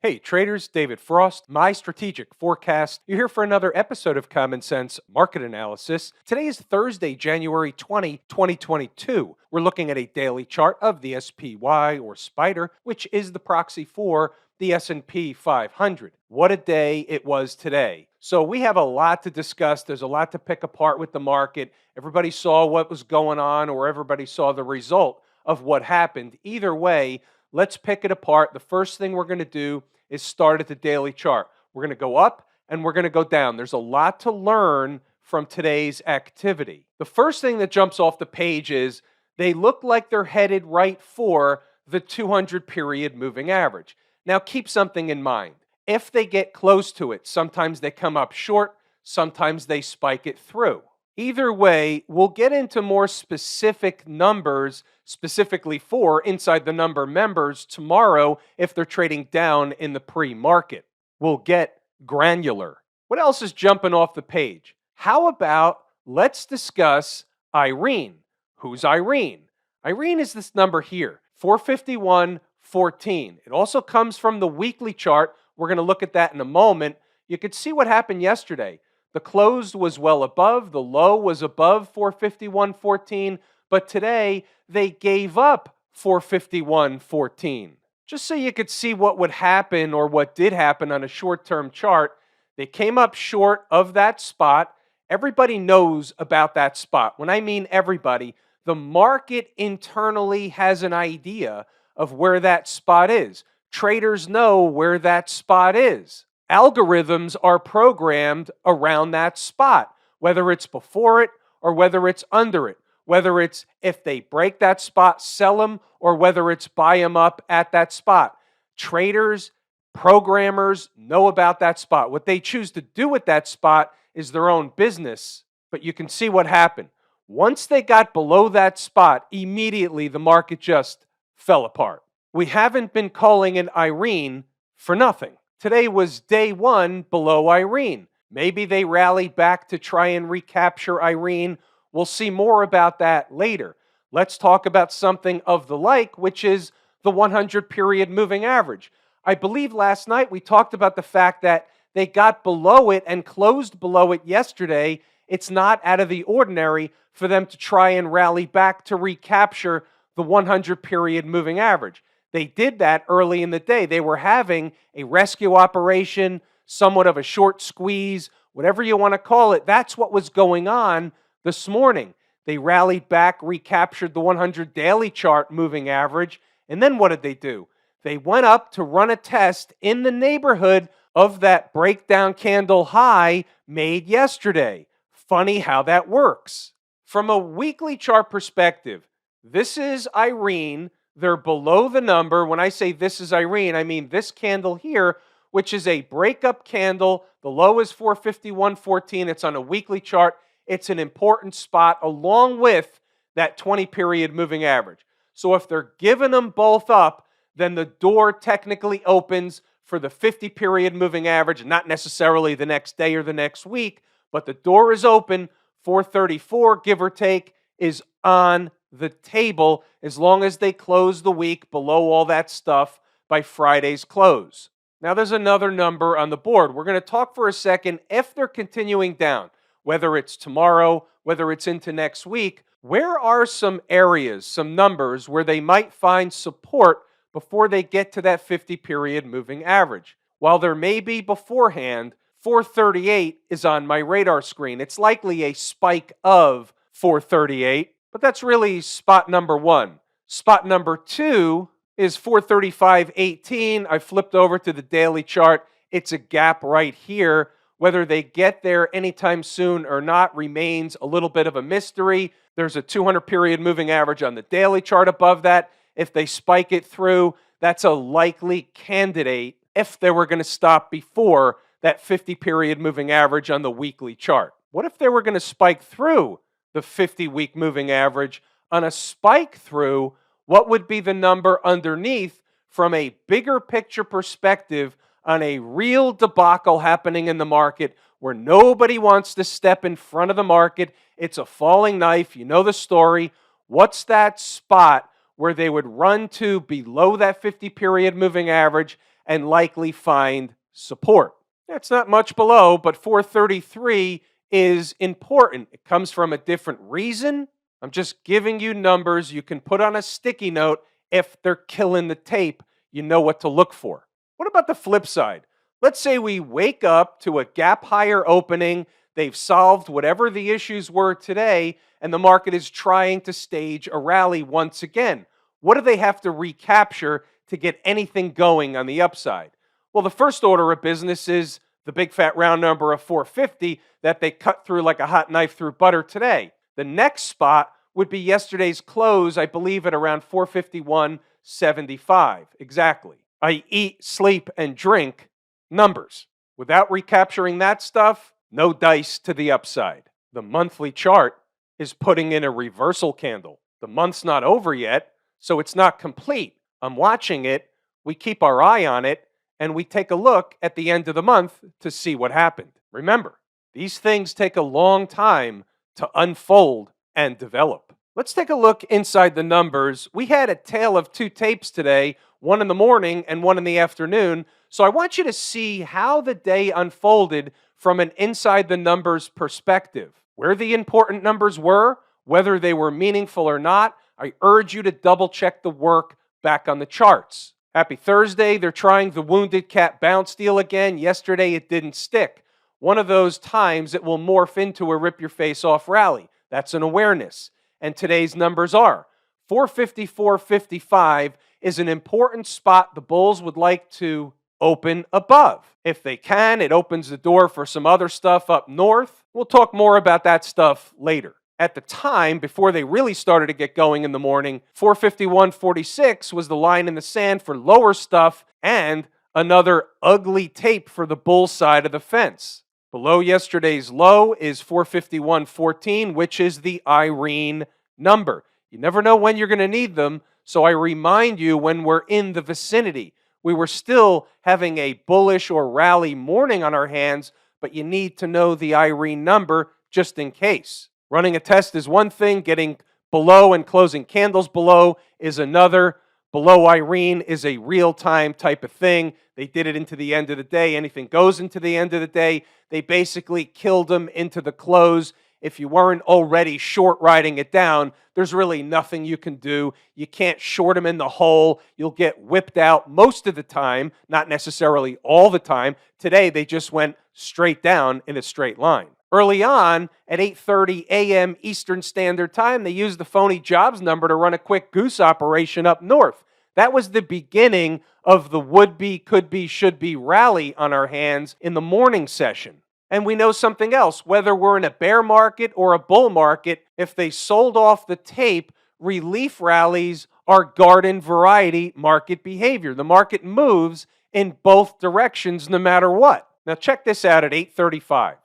Hey traders, David Frost, my strategic forecast. You're here for another episode of Common Sense Market Analysis. Today is Thursday, January 20, 2022. We're looking at a daily chart of the SPY or Spider, which is the proxy for the S&P 500. What a day it was today. So we have a lot to discuss. There's a lot to pick apart with the market. Everybody saw what was going on, or everybody saw the result of what happened. Either way, let's pick it apart. The first thing we're going to do is start at the daily chart. We're going to go up and we're going to go down. There's a lot to learn from today's activity. The first thing that jumps off the page is they look like they're headed right for the 200 period moving average. Now keep something in mind. If they get close to it, sometimes they come up short, sometimes they spike it through. Either way, we'll get into more specific numbers specifically for inside the number members tomorrow if they're trading down in the pre-market. We'll get granular. What else is jumping off the page? How about let's discuss Irene. Who's Irene? Irene is this number here, 451.14. It also comes from the weekly chart. We're going to look at that in a moment. You could see what happened yesterday. The close was well above, the low was above 451.14, but today they gave up 451.14. Just so you could see what would happen or what did happen on a short-term chart, they came up short of that spot. Everybody knows about that spot. When I mean everybody, the market internally has an idea of where that spot is. Traders know where that spot is. Algorithms are programmed around that spot, whether it's before it or whether it's under it, whether it's if they break that spot, sell them, or whether it's buy them up at that spot. Traders, programmers know about that spot. What they choose to do with that spot is their own business, but you can see what happened. Once they got below that spot, immediately the market just fell apart. We haven't been calling it Irene for nothing. Today was day one below Irene. Maybe they rally back to try and recapture Irene. We'll see more about that later. Let's talk about something of the like, which is the 100 period moving average. I believe last night we talked about the fact that they got below it and closed below it yesterday. It's not out of the ordinary for them to try and rally back to recapture the 100 period moving average. They did that early in the day. They were having a rescue operation, somewhat of a short squeeze, whatever you want to call it. That's what was going on this morning. They rallied back, recaptured the 100 daily chart moving average, and then what did they do? They went up to run a test in the neighborhood of that breakdown candle high made yesterday. Funny how that works. From a weekly chart perspective, this is Irene. They're below the number. When I say this is Irene, I mean this candle here, which is a breakup candle. The low is 451.14. It's on a weekly chart. It's an important spot along with that 20 period moving average. So if they're giving them both up, then the door technically opens for the 50 period moving average, not necessarily the next day or the next week, but the door is open. 434, give or take, is on the table as long as they close the week below all that stuff by Friday's close. Now there's another number on the board. We're going to talk for a second if they're continuing down, whether it's tomorrow, whether it's into next week. Where are some areas, some numbers where they might find support before they get to that 50 period moving average? While there may be beforehand, 438 is on my radar screen. It's likely a spike of 438. But that's really spot number one. Spot number two is 435.18. I flipped over to the daily chart. It's a gap right here. Whether they get there anytime soon or not remains a little bit of a mystery. There's a 200 period moving average on the daily chart above that. If they spike it through, that's a likely candidate if they were going to stop before that 50 period moving average on the weekly chart. What if they were going to spike through the 50-week moving average? On a spike through, what would be the number underneath from a bigger picture perspective on a real debacle happening in the market where nobody wants to step in front of the market? It's a falling knife. You know the story. What's that spot where they would run to below that 50 period moving average and likely find support. It's not much below, but 433 is important. It comes from a different reason. I'm just giving you numbers you can put on a sticky note. If they're killing the tape, you know what to look for. What about the flip side? Let's say we wake up to a gap higher opening. They've solved whatever the issues were today, and the market is trying to stage a rally once again. What do they have to recapture to get anything going on the upside? Well, the first order of business is the big fat round number of 450 that they cut through like a hot knife through butter today. The next spot would be yesterday's close, I believe, at around 451.75. Exactly. I eat, sleep, and drink numbers. Without recapturing that stuff, no dice to the upside. The monthly chart is putting in a reversal candle. The month's not over yet, so it's not complete. I'm watching it, we keep our eye on it, and we take a look at the end of the month to see what happened. Remember, these things take a long time to unfold and develop. Let's take a look inside the numbers. We had a tale of two tapes today, one in the morning and one in the afternoon. So I want you to see how the day unfolded from an inside the numbers perspective. Where the important numbers were, whether they were meaningful or not, I urge you to double check the work back on the charts. Happy Thursday. They're trying the wounded cat bounce deal again. Yesterday it didn't stick. One of those times it will morph into a rip your face off rally. That's an awareness. And today's numbers are 454.55 is an important spot the bulls would like to open above. If they can, it opens the door for some other stuff up north. We'll talk more about that stuff later. At the time, before they really started to get going in the morning, 451.46 was the line in the sand for lower stuff and another ugly tape for the bull side of the fence. Below yesterday's low is 451.14, which is the Irene number. You never know when you're going to need them, so I remind you when we're in the vicinity. We were still having a bullish or rally morning on our hands, but you need to know the Irene number just in case. Running a test is one thing, getting below and closing candles below is another. Below Irene is a real-time type of thing. They did it into the end of the day. Anything goes into the end of the day. They basically killed them into the close. If you weren't already short riding it down, there's really nothing you can do. You can't short them in the hole. You'll get whipped out most of the time, not necessarily all the time. Today, they just went straight down in a straight line. Early on, at 8:30 a.m. Eastern Standard Time, they used the phony jobs number to run a quick goose operation up north. That was the beginning of the would-be, could-be, should-be rally on our hands in the morning session. And we know something else. Whether we're in a bear market or a bull market, if they sold off the tape, relief rallies are garden variety market behavior. The market moves in both directions no matter what. Now check this out at 8:35.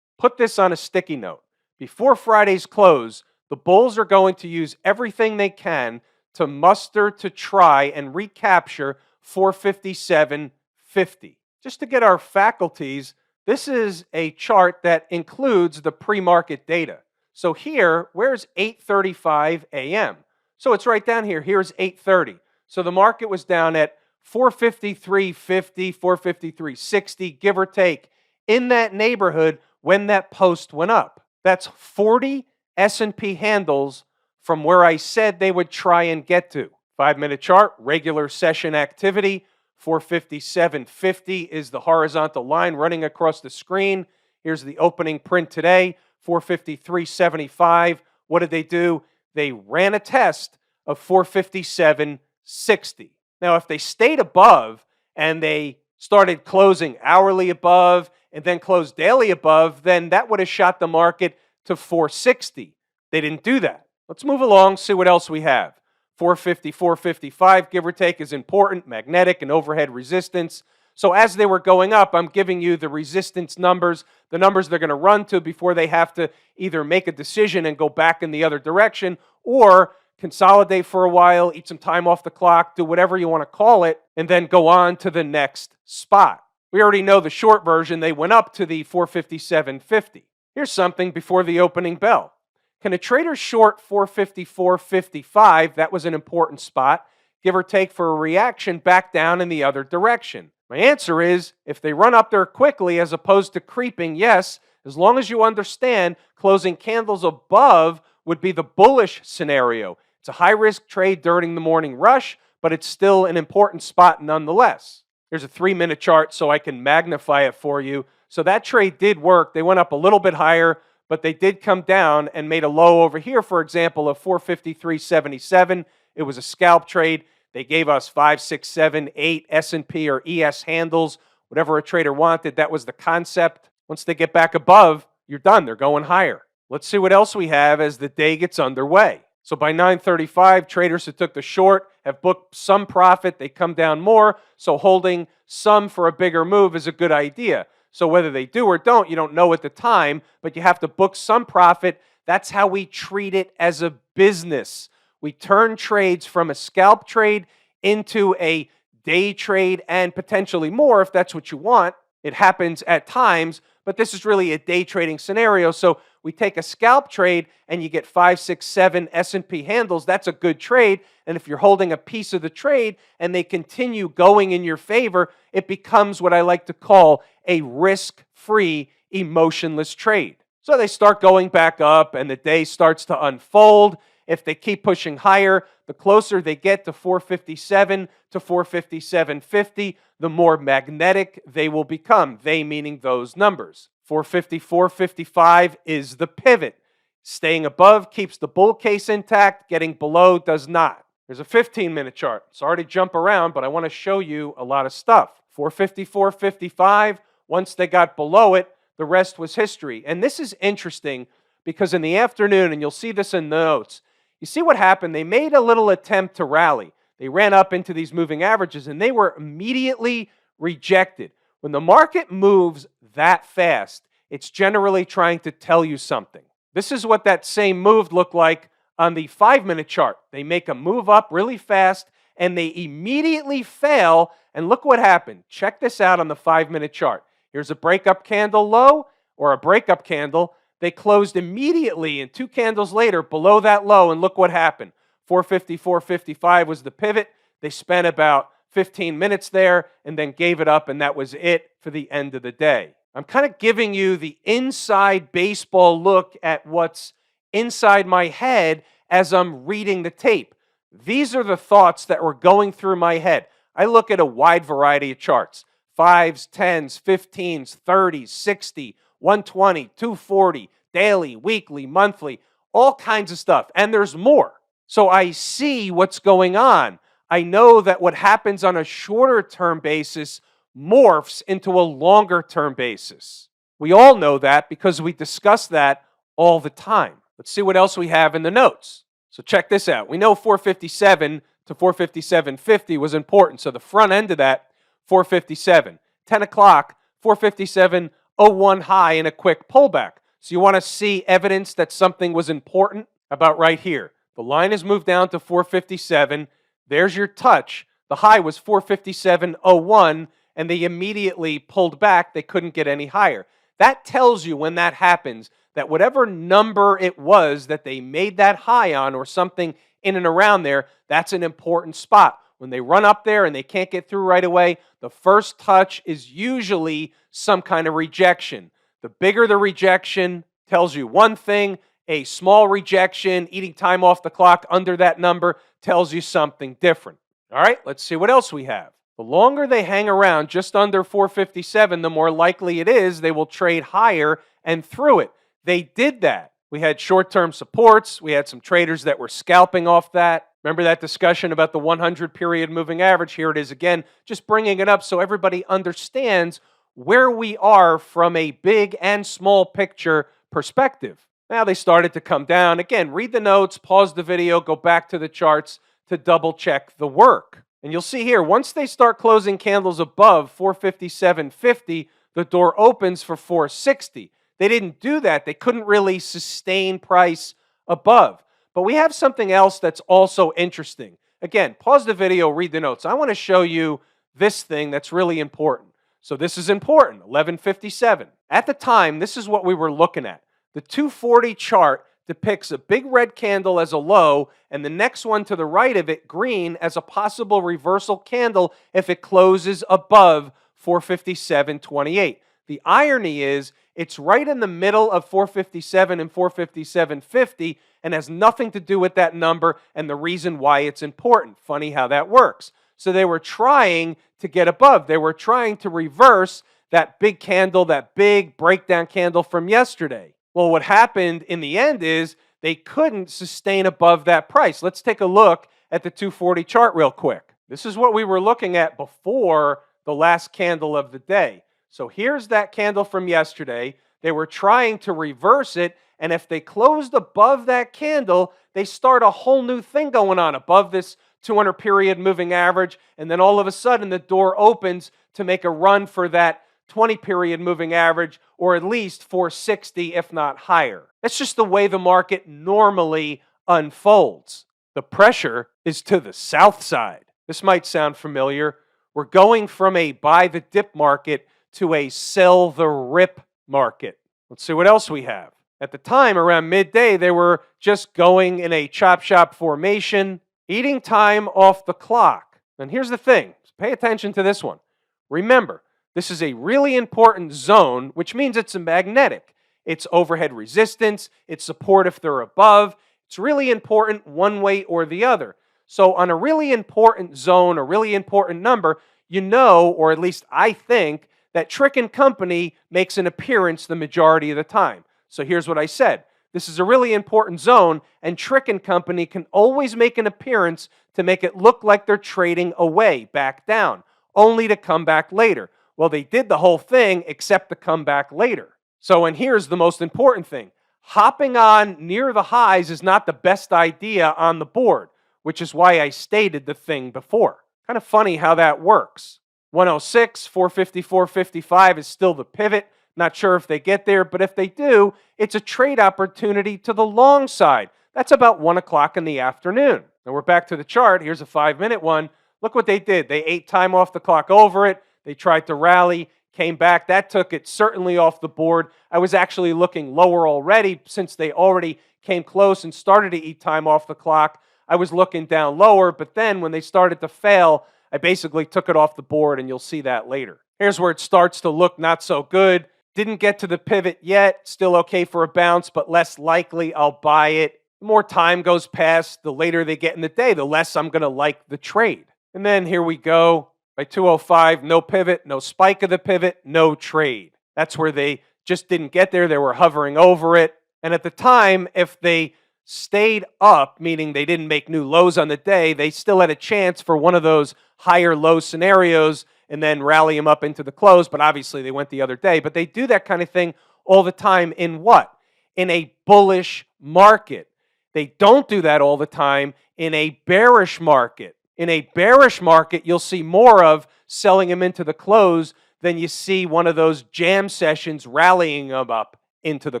Put this on a sticky note. Before Friday's close, the bulls are going to use everything they can to muster to try and recapture 457.50. Just to get our faculties, this is a chart that includes the pre-market data. So here, where's 8:35 a.m.? So it's right down here. Here's 8:30. So the market was down at 453.50, 453.60, give or take, in that neighborhood when that post went up. That's 40 S&P handles from where I said they would try and get to. 5-minute chart, regular session activity, 457.50 is the horizontal line running across the screen. Here's the opening print today, 453.75. What did they do? They ran a test of 457.60. Now, if they stayed above and they started closing hourly above and then closed daily above, then that would have shot the market to 460. They didn't do that. Let's move along, see what else we have. 450, 455, give or take, is important, magnetic and overhead resistance. So as they were going up, I'm giving you the resistance numbers, the numbers they're going to run to before they have to either make a decision and go back in the other direction or consolidate for a while, eat some time off the clock, do whatever you want to call it, and then go on to the next spot. We already know the short version. They went up to the 457.50. Here's something before the opening bell. Can a trader short 454.55? That was an important spot, give or take, for a reaction back down in the other direction. My answer is, if they run up there quickly as opposed to creeping, yes, as long as you understand closing candles above would be the bullish scenario. It's a high-risk trade during the morning rush, but it's still an important spot nonetheless. Here's a 3-minute chart so I can magnify it for you. So that trade did work. They went up a little bit higher, but they did come down and made a low over here, for example, of 453.77. It was a scalp trade. They gave us 5, 6, 7, 8 S&P or ES handles, whatever a trader wanted. That was the concept. Once they get back above, you're done. They're going higher. Let's see what else we have as the day gets underway. So by 9:35, traders who took the short have booked some profit. They come down more, so holding some for a bigger move is a good idea. So whether they do or don't, you don't know at the time, but you have to book some profit. That's how we treat it as a business. We turn trades from a scalp trade into a day trade and potentially more if that's what you want. It happens at times, but this is really a day trading scenario. So we take a scalp trade and you get 5, 6, 7 S&P handles. That's a good trade. And if you're holding a piece of the trade and they continue going in your favor, it becomes what I like to call a risk-free, emotionless trade. So they start going back up and the day starts to unfold. If they keep pushing higher, the closer they get to 457 to 457.50, the more magnetic they will become. They meaning those numbers. 454.55 is the pivot. Staying above keeps the bull case intact. Getting below does not. There's a 15-minute chart. Sorry to jump around, but I want to show you a lot of stuff. 454.55, once they got below it, the rest was history. And this is interesting because in the afternoon, and you'll see this in the notes, you see what happened? They made a little attempt to rally. They ran up into these moving averages, and they were immediately rejected. When the market moves that fast, it's generally trying to tell you something. This is what that same move looked like on the 5-minute chart. They make a move up really fast, and they immediately fail, and look what happened. Check this out on the 5-minute chart. Here's a breakup candle low, or a breakup candle. They closed immediately, and 2 candles later, below that low, and look what happened. 454.55 was the pivot. They spent about 15 minutes there and then gave it up, and that was it for the end of the day. I'm kind of giving you the inside baseball look at what's inside my head as I'm reading the tape. These are the thoughts that were going through my head. I look at a wide variety of charts. 5s, 10s, 15s, 30s, 60, 120, 240, daily, weekly, monthly, all kinds of stuff. And there's more. So I see what's going on. I know that what happens on a shorter term basis morphs into a longer term basis. We all know that because we discuss that all the time. Let's see what else we have in the notes. So check this out. We know 457 to 457.50 was important. So the front end of that, 457. 10 o'clock, 457.01 high and a quick pullback. So you want to see evidence that something was important? About right here. The line has moved down to 457. There's your touch. The high was 457.01, and they immediately pulled back. They couldn't get any higher. That tells you when that happens that whatever number it was that they made that high on or something in and around there, that's an important spot. When they run up there and they can't get through right away, the first touch is usually some kind of rejection. The bigger the rejection tells you one thing. A small rejection, eating time off the clock under that number tells you something different. All right, let's see what else we have. The longer they hang around just under 457, the more likely it is they will trade higher and through it. They did that. We had short-term supports. We had some traders that were scalping off that. Remember that discussion about the 100-period moving average? Here it is again, just bringing it up so everybody understands where we are from a big and small picture perspective. Now they started to come down. Again, read the notes, pause the video, go back to the charts to double check the work. And you'll see here, once they start closing candles above 457.50, the door opens for 460. They didn't do that. They couldn't really sustain price above. But we have something else that's also interesting. Again, pause the video, read the notes. I want to show you this thing that's really important. So this is important, 1157. At the time, this is what we were looking at. The 240 chart depicts a big red candle as a low, and the next one to the right of it, green, as a possible reversal candle if it closes above 457.28. The irony is it's right in the middle of 457 and 457.50 and has nothing to do with that number and the reason why it's important. Funny how that works. So they were trying to get above. They were trying to reverse that big candle, that big breakdown candle from yesterday. Well, what happened in the end is they couldn't sustain above that price. Let's take a look at the 240 chart real quick. This is what we were looking at before the last candle of the day. So here's that candle from yesterday. They were trying to reverse it, and if they closed above that candle, they start a whole new thing going on above this 200 period moving average, and then all of a sudden the door opens to make a run for that 20 period moving average, or at least 460 if not higher. That's just the way the market normally unfolds. The pressure is to the south side. This might sound familiar. We're going from a buy the dip market to a sell the rip market. Let's see what else we have. At the time, around midday, they were just going in a chop shop formation, eating time off the clock. And here's the thing. Pay attention to this one. Remember, this is a really important zone, which means it's a magnetic. It's overhead resistance. It's support if they're above. It's really important one way or the other. So on a really important zone, a really important number, you know, or at least I think, that Trick & Company makes an appearance the majority of the time. So here's what I said. This is a really important zone, and Trick & Company can always make an appearance to make it look like they're trading away, back down, only to come back later. Well, they did the whole thing except to come back later. So, and here's the most important thing. Hopping on near the highs is not the best idea on the board, which is why I stated the thing before. Kind of funny how that works. 106, 450, 455 is still the pivot. Not sure if they get there, but if they do, it's a trade opportunity to the long side. That's about 1 o'clock in the afternoon. Now we're back to the chart. Here's a 5-minute one. Look what they did. They ate time off the clock over it. They tried to rally, came back. That took it certainly off the board. I was actually looking lower already since they already came close and started to eat time off the clock. I was looking down lower, but then when they started to fail, I basically took it off the board, and you'll see that later. Here's where it starts to look not so good. Didn't get to the pivot yet. Still okay for a bounce, but less likely I'll buy it. The more time goes past, the later they get in the day, the less I'm going to like the trade. And then here we go. By 205, no pivot, no spike of the pivot, no trade. That's where they just didn't get there. They were hovering over it. And at the time, if they stayed up, meaning they didn't make new lows on the day, they still had a chance for one of those higher low scenarios and then rally them up into the close, but obviously they went the other day. But they do that kind of thing all the time in what? In a bullish market. They don't do that all the time in a bearish market. In a bearish market, you'll see more of selling them into the close than you see one of those jam sessions rallying them up into the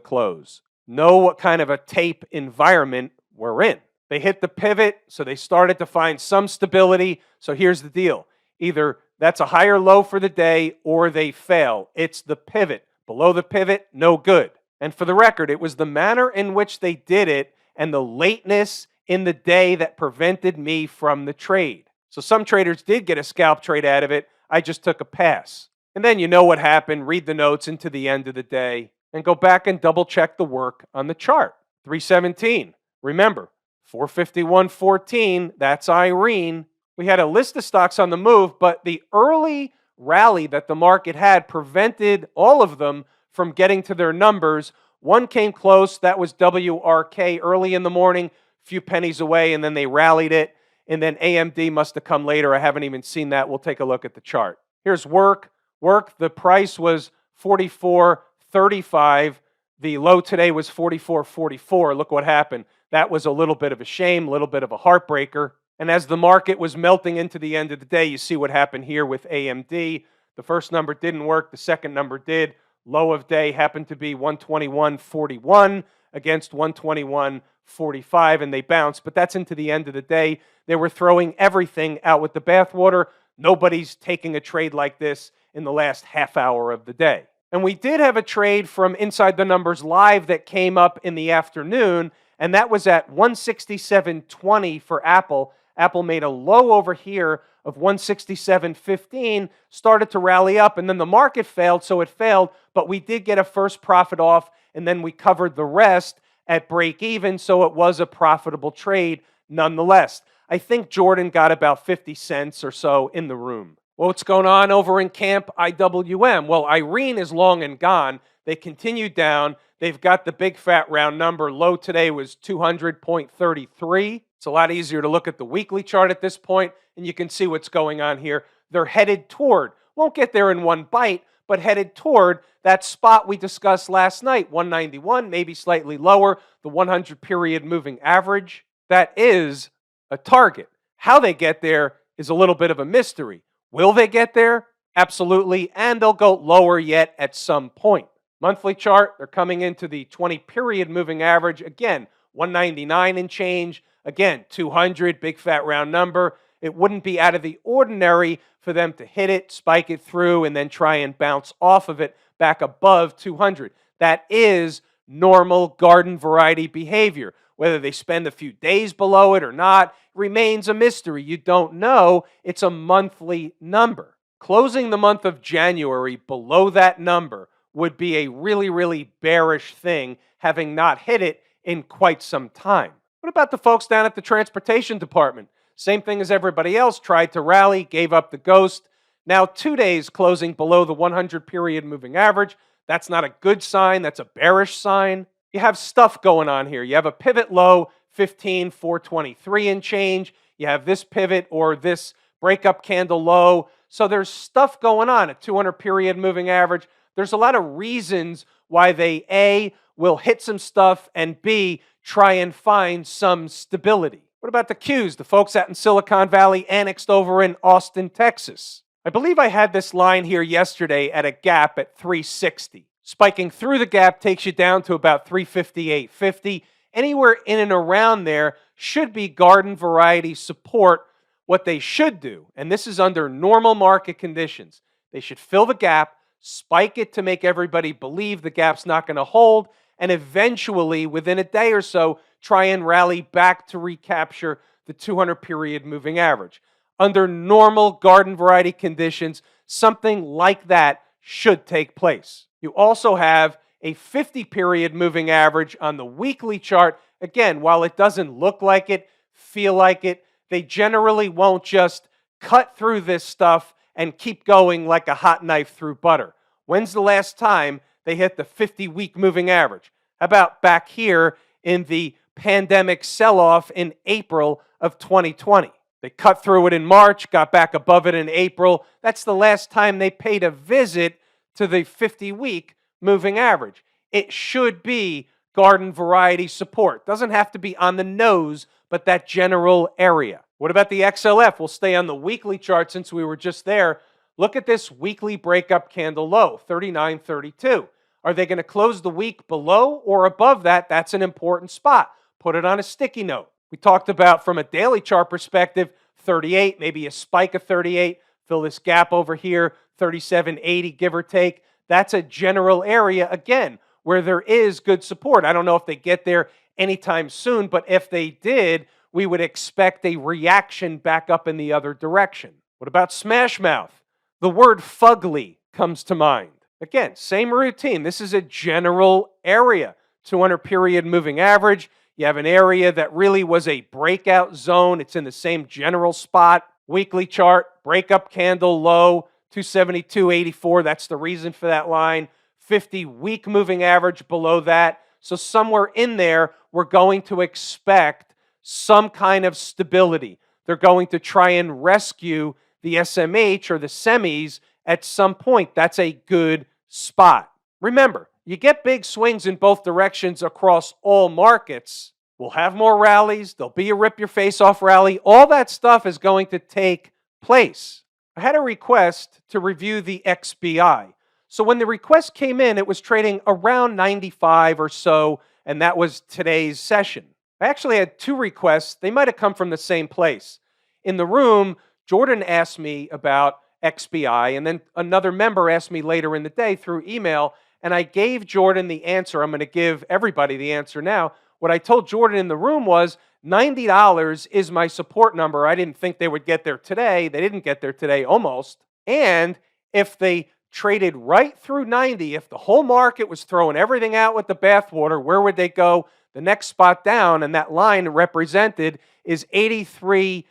close. Know what kind of a tape environment we're in. They hit the pivot, so they started to find some stability. So here's the deal. Either that's a higher low for the day or they fail. It's the pivot. Below the pivot, no good. And for the record, it was the manner in which they did it and the lateness in the day that prevented me from the trade. So some traders did get a scalp trade out of it. I just took a pass. And then you know what happened. Read the notes into the end of the day and go back and double check the work on the chart. 317. Remember, 451.14, that's Irene. We had a list of stocks on the move, but the early rally that the market had prevented all of them from getting to their numbers. One came close, that was WRK early in the morning, few pennies away, and then they rallied it. And then AMD must have come later. I haven't even seen that. We'll take a look at the chart. Here's work. Work, the price was 44.35. The low today was 44.44. Look what happened. That was a little bit of a shame, a little bit of a heartbreaker. And as the market was melting into the end of the day, you see what happened here with AMD. The first number didn't work. The second number did. Low of day happened to be 121.41 against 121.45, and they bounced. But that's into the end of the day. They were throwing everything out with the bathwater. Nobody's taking a trade like this in the last half hour of the day. And we did have a trade from Inside the Numbers Live that came up in the afternoon, and that was at 167.20 for Apple. Apple made a low over here of 167.15, started to rally up, and then the market failed, so it failed, but we did get a first profit off, and then we covered the rest at break even, so it was a profitable trade nonetheless. I think Jordan got about 50 cents or so in the room. Well, what's going on over in Camp IWM? Well, Irene is long and gone. They continued down. They've got the big fat round number. Low today was 200.33. It's a lot easier to look at the weekly chart at this point, and you can see what's going on here. They're headed toward, won't get there in one bite, but headed toward that spot we discussed last night, 191, maybe slightly lower, the 100-period moving average. That is a target. How they get there is a little bit of a mystery. Will they get there? Absolutely, and they'll go lower yet at some point. Monthly chart, they're coming into the 20-period moving average. Again, 199 and change. Again, 200, big fat round number. It wouldn't be out of the ordinary for them to hit it, spike it through, and then try and bounce off of it back above 200. That is normal garden variety behavior. Whether they spend a few days below it or not remains a mystery. You don't know. It's a monthly number. Closing the month of January below that number would be a really, really bearish thing, having not hit it in quite some time. What about the folks down at the transportation department? Same thing as everybody else, tried to rally, gave up the ghost. Now 2 days closing below the 100-period moving average. That's not a good sign. That's a bearish sign. You have stuff going on here. You have a pivot low, 15,423 and change. You have this pivot or this breakup candle low. So there's stuff going on at 200-period moving average. There's a lot of reasons why they, A, will hit some stuff, and B, try and find some stability. What about the Qs, the folks out in Silicon Valley annexed over in Austin, Texas? I believe I had this line here yesterday at a gap at 360. Spiking through the gap takes you down to about 358.50. Anywhere in and around there should be garden variety support. What they should do, and this is under normal market conditions, they should fill the gap, spike it to make everybody believe the gap's not going to hold, and eventually, within a day or so, try and rally back to recapture the 200-period moving average. Under normal garden variety conditions, something like that should take place. You also have a 50-period moving average on the weekly chart. Again, while it doesn't look like it, feel like it, they generally won't just cut through this stuff and keep going like a hot knife through butter. When's the last time they hit the 50-week moving average? How about back here in the pandemic sell-off in April of 2020? They cut through it in March, got back above it in April. That's the last time they paid a visit to the 50-week moving average. It should be garden variety support. Doesn't have to be on the nose, but that general area. What about the XLF? We'll stay on the weekly chart since we were just there. Look at this weekly breakup candle low, 39.32. Are they going to close the week below or above that? That's an important spot. Put it on a sticky note. We talked about, from a daily chart perspective, 38, maybe a spike of 38. Fill this gap over here, 37.80, give or take. That's a general area, again, where there is good support. I don't know if they get there anytime soon, but if they did, we would expect a reaction back up in the other direction. What about smash mouth? The word fugly comes to mind. Again, same routine. This is a general area. 200-period moving average. You have an area that really was a breakout zone. It's in the same general spot. Weekly chart, breakup candle low, 272.84. That's the reason for that line. 50-week moving average below that. So somewhere in there, we're going to expect some kind of stability. They're going to try and rescue the SMH or the semis at some point. That's a good spot. Remember, you get big swings in both directions across all markets. We'll have more rallies. There'll be a rip-your-face-off rally. All that stuff is going to take place. I had a request to review the XBI. So when the request came in, it was trading around 95 or so, and that was today's session. I actually had two requests. They might have come from the same place. In the room, Jordan asked me about XBI. And then another member asked me later in the day through email, and I gave Jordan the answer. I'm going to give everybody the answer now. What I told Jordan in the room was $90 is my support number. I didn't think they would get there today. They didn't get there today almost. And if they traded right through 90, if the whole market was throwing everything out with the bathwater, where would they go? The next spot down, and that line represented is 83.50.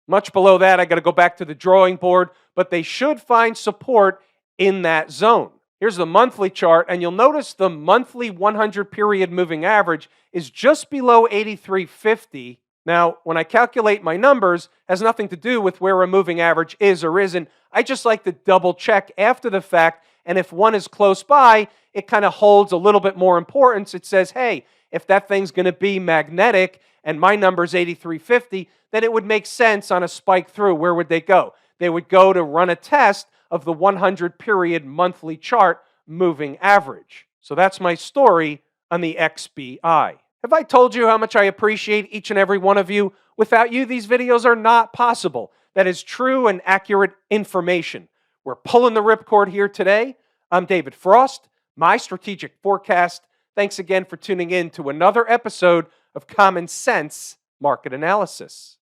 Much below that, I got to go back to the drawing board, but they should find support in that zone. Here's the monthly chart, and you'll notice the monthly 100 period moving average is just below 83.50. Now, when I calculate my numbers, it has nothing to do with where a moving average is or isn't. I just like to double check after the fact, and if one is close by, it kind of holds a little bit more importance. It says, hey, if that thing's going to be magnetic and my number is 83.50, then it would make sense on a spike through. Where would they go? They would go to run a test of the 100 period monthly chart moving average. So that's my story on the XBI. Have I told you how much I appreciate each and every one of you? Without you, these videos are not possible. That is true and accurate information. We're pulling the ripcord here today. I'm David Frost, my strategic forecast. Thanks again for tuning in to another episode of Common Sense Market Analysis.